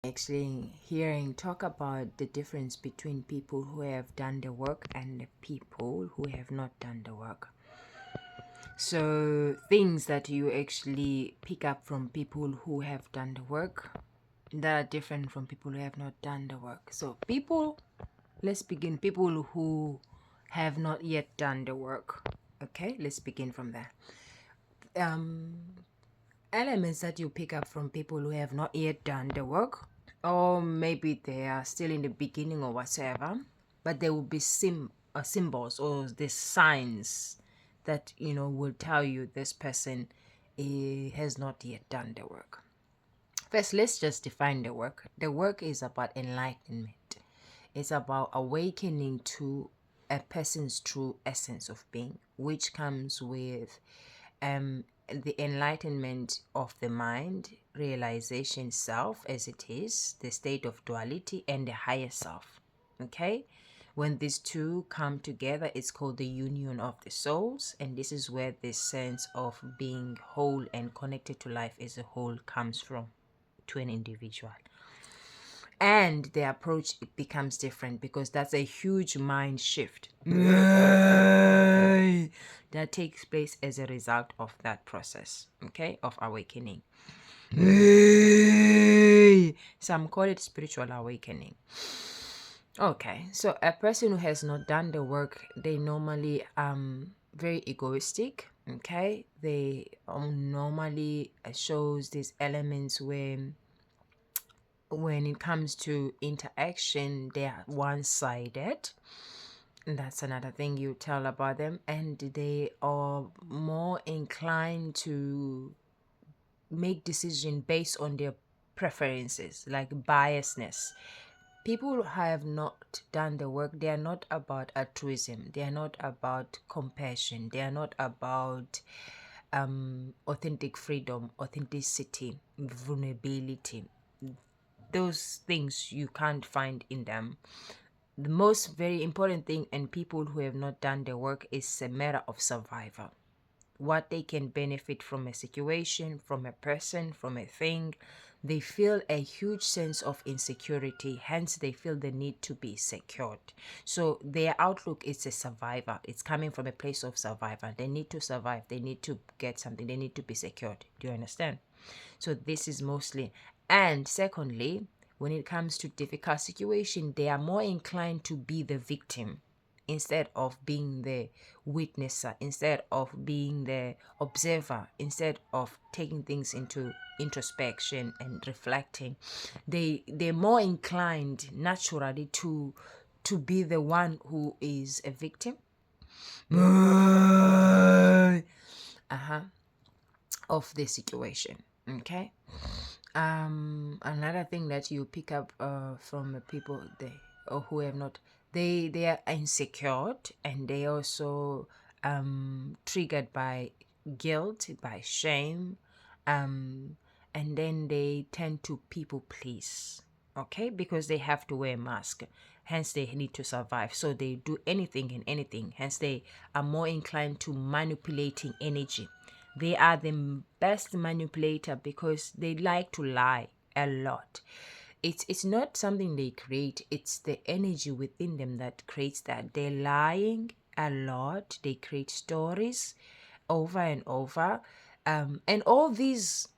Actually, hearing talk about the difference between people who have done the work and the people who have not done the work. So, things that you actually pick up from people who have done the work that are different from people who have not done the work. So, let's begin. People who have not yet done the work. Okay, let's begin from there. Elements that you pick up from people who have not yet done the work, or maybe they are still in the beginning or whatever, but there will be symbols or the signs that will tell you this person has not yet done the work. First, let's just define the work. The work is about enlightenment. It's about awakening to a person's true essence of being, which comes with the enlightenment of the mind, realization self as it is, the state of duality, and the higher self. Okay? When these two come together, it's called the union of the souls, and this is where this sense of being whole and connected to life as a whole comes from to an individual. And the approach becomes different because that's a huge mind shift that takes place as a result of that process, okay, of awakening. Some call it spiritual awakening. Okay, so a person who has not done the work, they normally very egoistic. Okay, they normally shows these elements where when it comes to interaction, they are one-sided. That's another thing you tell about them. And they are more inclined to make decisions based on their preferences, like biasness. People who have not done the work, they are not about altruism. They are not about compassion. They are not about authentic freedom, authenticity, vulnerability. Those things you can't find in them. The most very important thing in people who have not done their work is a matter of survival. What they can benefit from a situation, from a person, from a thing. They feel a huge sense of insecurity, hence they feel the need to be secured. So their outlook is a survivor. It's coming from a place of survival. They need to survive. They need to get something. They need to be secured. Do you understand? So this is mostly. And secondly, when it comes to difficult situation, they are more inclined to be the victim instead of being the witnesser, instead of being the observer, instead of taking things into introspection and reflecting. They're more inclined naturally to be the one who is a victim of the situation. Okay. Another thing that you pick up from people who have not, they are insecure, and they also triggered by guilt, by shame, and then they tend to people please. Okay, because they have to wear a mask, hence they need to survive, so they do anything and anything, hence they are more inclined to manipulating energy. They are the best manipulator because they like to lie a lot. It's not something they create, it's the energy within them that creates that. They're lying a lot, they create stories over and over, and all these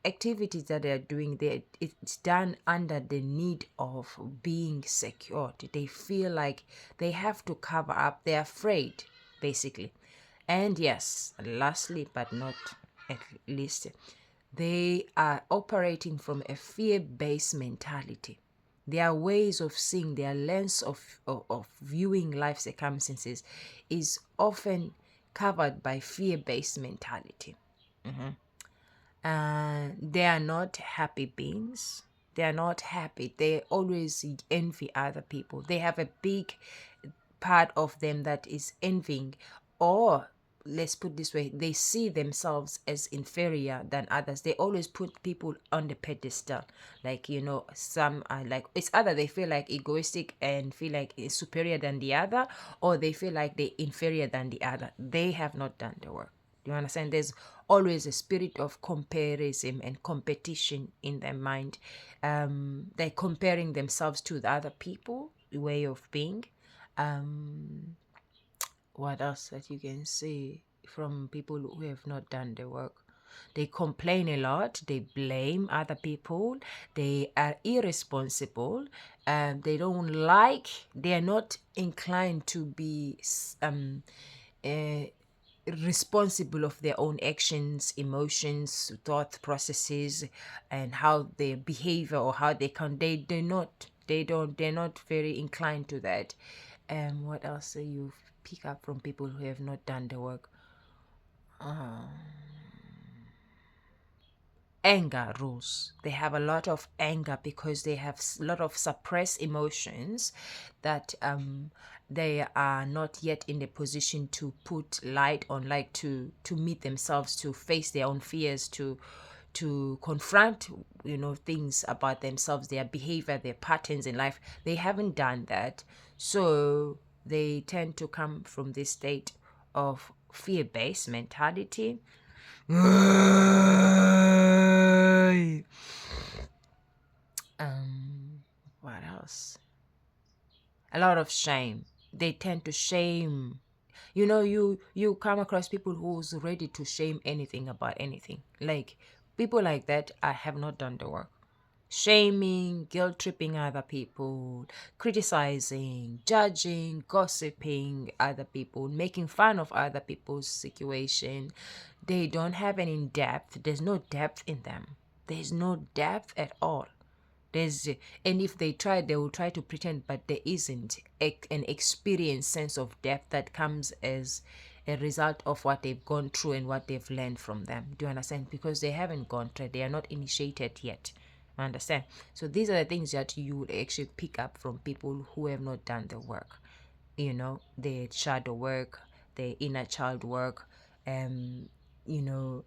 activities that they're doing, it's done under the need of being secured. They feel like they have to cover up, they're afraid basically. And yes, lastly but not at least, they are operating from a fear-based mentality. Their ways of seeing, their lens of viewing life circumstances is often covered by fear-based mentality. They are not happy beings. They are not happy. They always envy other people. They have a big part of them that is envying, or let's put this way, they see themselves as inferior than others. They always put people on the pedestal, like some are like, it's either they feel like egoistic and feel like it's superior than the other, or they feel like they're inferior than the other. They have not done the work. Do you understand? There's always a spirit of comparison and competition in their mind. They're comparing themselves to the other people, way of being. Um, what else that you can see from people who have not done the work? They complain a lot, they blame other people, they are irresponsible, they don't like, they are not inclined to be uh, responsible of their own actions, emotions, thought processes, and how their behavior or how they can, they're not very inclined to that. What else do you pick up from people who have not done the work? Anger rules. They have a lot of anger because they have a lot of suppressed emotions that they are not yet in the position to put light on, like to meet themselves, to face their own fears, to confront things about themselves, their behavior, their patterns in life. They haven't done that, so they tend to come from this state of fear-based mentality. What else? A lot of shame. They tend to shame. You come across people who's ready to shame anything about anything. Like people like that, I have not done the work. Shaming, guilt tripping other people, criticizing, judging, gossiping other people, making fun of other people's situation. They don't have any depth. There's no depth in them. There's no depth at all. And if they try, they will try to pretend, but there isn't an experience sense of depth that comes as a result of what they've gone through and what they've learned from them. Do you understand? Because they haven't gone through, they are not initiated yet. Understand? So these are the things that you will actually pick up from people who have not done the work. The shadow work, the inner child work, you know,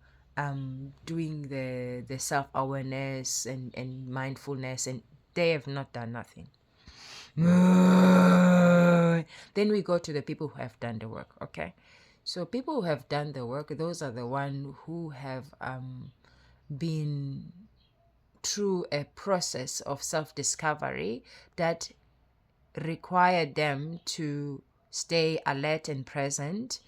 doing the self-awareness and mindfulness, and they have not done nothing. Then we go to the people who have done the work, okay? So people who have done the work, those are the ones who have been through a process of self-discovery that required them to stay alert and present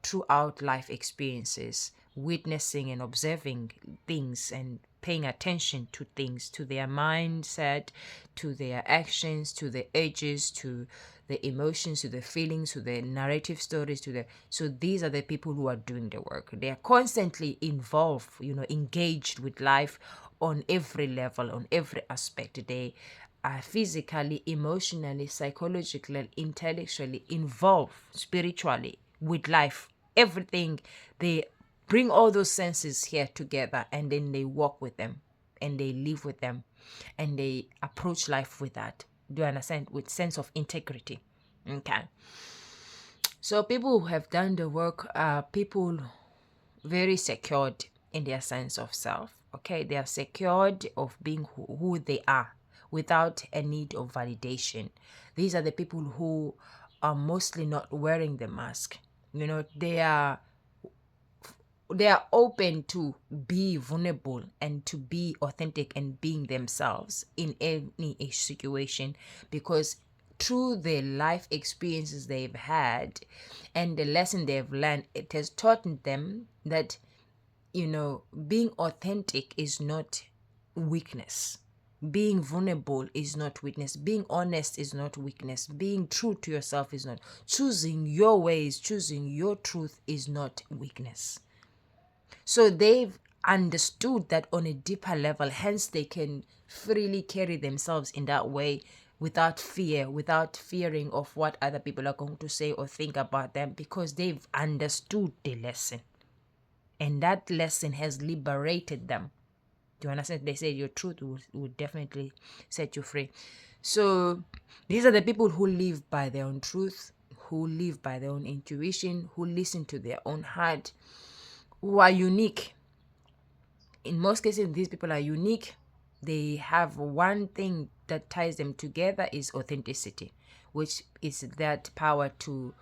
throughout life experiences, witnessing and observing things and paying attention to things, to their mindset, to their actions, to the urges, to the emotions, to the feelings, to the narrative stories, so these are the people who are doing the work. They are constantly involved, engaged with life on every level, on every aspect. They are physically, emotionally, psychologically, intellectually involved spiritually with life. Everything. They bring all those senses here together, and then they walk with them and they live with them and they approach life with that. Do you understand? With sense of integrity. Okay. So people who have done the work are people very secured in their sense of self. Okay, they are secured of being who they are without a need of validation. These are the people who are mostly not wearing the mask. They are open to be vulnerable and to be authentic and being themselves in any situation, because through the life experiences they've had and the lesson they've learned, it has taught them that being authentic is not weakness. Being vulnerable is not weakness. Being honest is not weakness. Being true to yourself is not. Choosing your ways, choosing your truth is not weakness. So they've understood that on a deeper level, hence they can freely carry themselves in that way without fear, without fearing of what other people are going to say or think about them, because they've understood the lesson. And that lesson has liberated them. Do you understand? They say your truth will definitely set you free. So these are the people who live by their own truth, who live by their own intuition, who listen to their own heart, who are unique. In most cases, these people are unique. They have one thing that ties them together is authenticity, which is that power to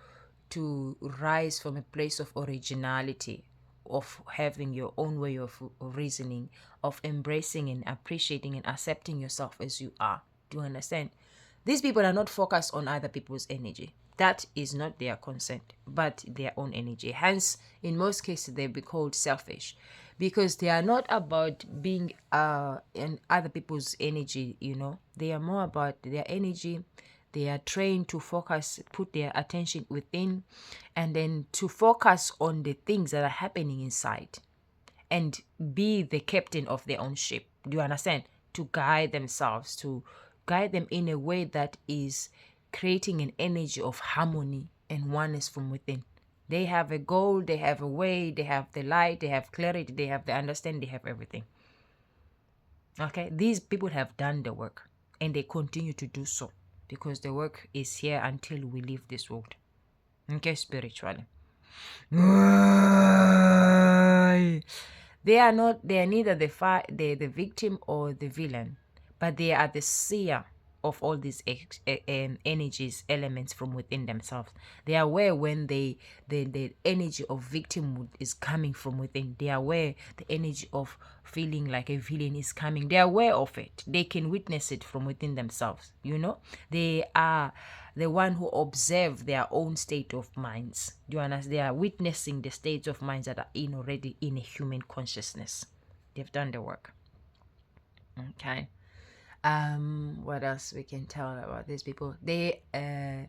rise from a place of originality, of having your own way of reasoning, of embracing and appreciating and accepting yourself as you are. Do you understand? These people are not focused on other people's energy. That is not their consent, but their own energy. Hence, in most cases, they be called selfish, because they are not about being in other people's energy. They are more about their energy. They are trained to focus, put their attention within, and then to focus on the things that are happening inside, and be the captain of their own ship. Do you understand? To guide themselves, to guide them in a way that is creating an energy of harmony and oneness from within. They have a goal, they have a way, they have the light, they have clarity, they have the understanding, they have everything. Okay? These people have done the work, and they continue to do so, because the work is here until we leave this world. Okay, spiritually. They are neither the victim or the villain, but they are the seer of all these energies, elements from within themselves. They are aware when the energy of victimhood is coming from within. They are aware the energy of feeling like a villain is coming. They are aware of it. They can witness it from within themselves. They are the one who observe their own state of minds. Do you understand? They are witnessing the states of minds that are already in a human consciousness. They've done the work. Okay. What else we can tell about these people? They are,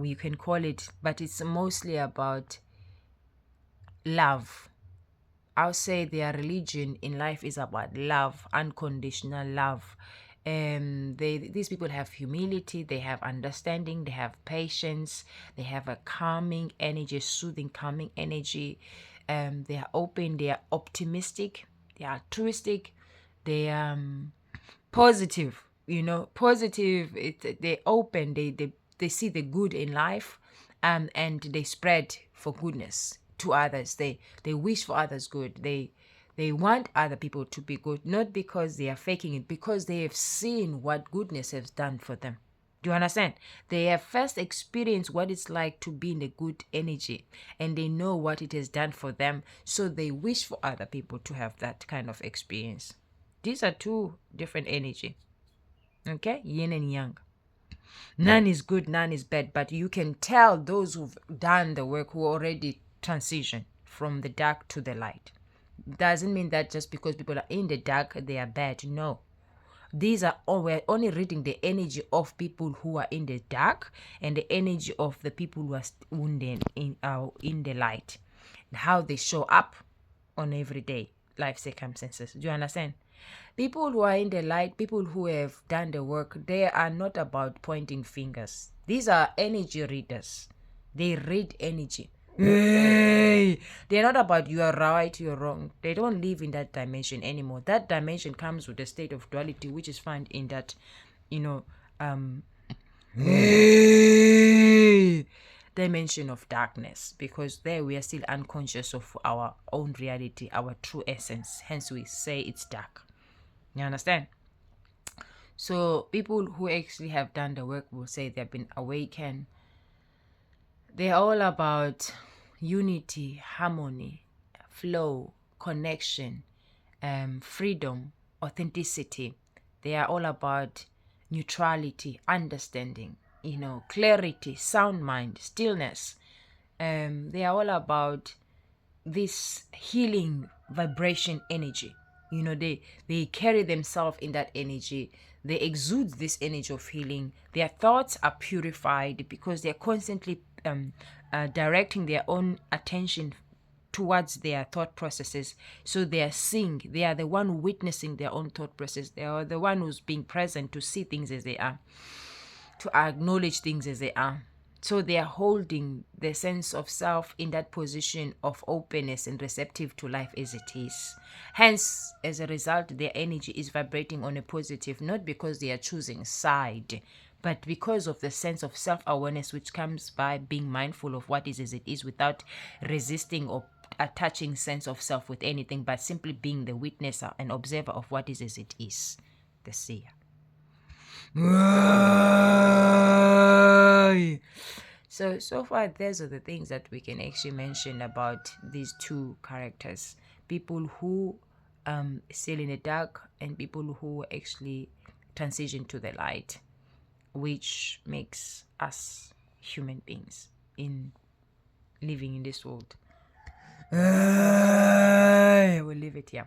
you can call it, but it's mostly about love. I'll say their religion in life is about love, unconditional love. These people have humility, they have understanding, they have patience, they have a calming energy, soothing, calming energy. They are open, they are optimistic, they are altruistic, they are positive. Positive. They open, they see the good in life, and they spread for goodness to others. They wish for others good. They want other people to be good, not because they are faking it, because they have seen what goodness has done for them. Do you understand? They have first experienced what it's like to be in a good energy, and they know what it has done for them, so they wish for other people to have that kind of experience. These are two different energy. Okay? Yin and yang. None is good, none is bad, but you can tell those who've done the work, who already transition from the dark to the light. Doesn't mean that just because people are in the dark, they are bad. No. These are all, we're only reading the energy of people who are in the dark, and the energy of the people who are in the light, how they show up on everyday life circumstances. Do you understand? People who are in the light, people who have done the work, they are not about pointing fingers. These are energy readers. They read energy. Hey! They're not about you are right, you're wrong. They don't live in that dimension anymore. That dimension comes with a state of duality, which is found in that, dimension of darkness, because there we are still unconscious of our own reality, our true essence. Hence we say it's dark. You understand? So people who actually have done the work will say they've been awakened. They're all about unity, harmony, flow, connection, freedom, authenticity. They are all about neutrality, understanding, clarity, sound mind, stillness. They are all about this healing vibration energy. They carry themselves in that energy. They exude this energy of healing. Their thoughts are purified because they're constantly directing their own attention towards their thought processes. So they are seeing, they are the one witnessing their own thought process. They are the one who's being present to see things as they are, to acknowledge things as they are. So they are holding the sense of self in that position of openness and receptive to life as it is. Hence, as a result, their energy is vibrating on a positive, not because they are choosing side, but because of the sense of self-awareness which comes by being mindful of what is as it is, without resisting or attaching sense of self with anything, but simply being the witnesser and observer of what is as it is, the seer. So far, those are the things that we can actually mention about these two characters: people who still in the dark and people who actually transition to the light, which makes us human beings in living in this world. We'll leave it here.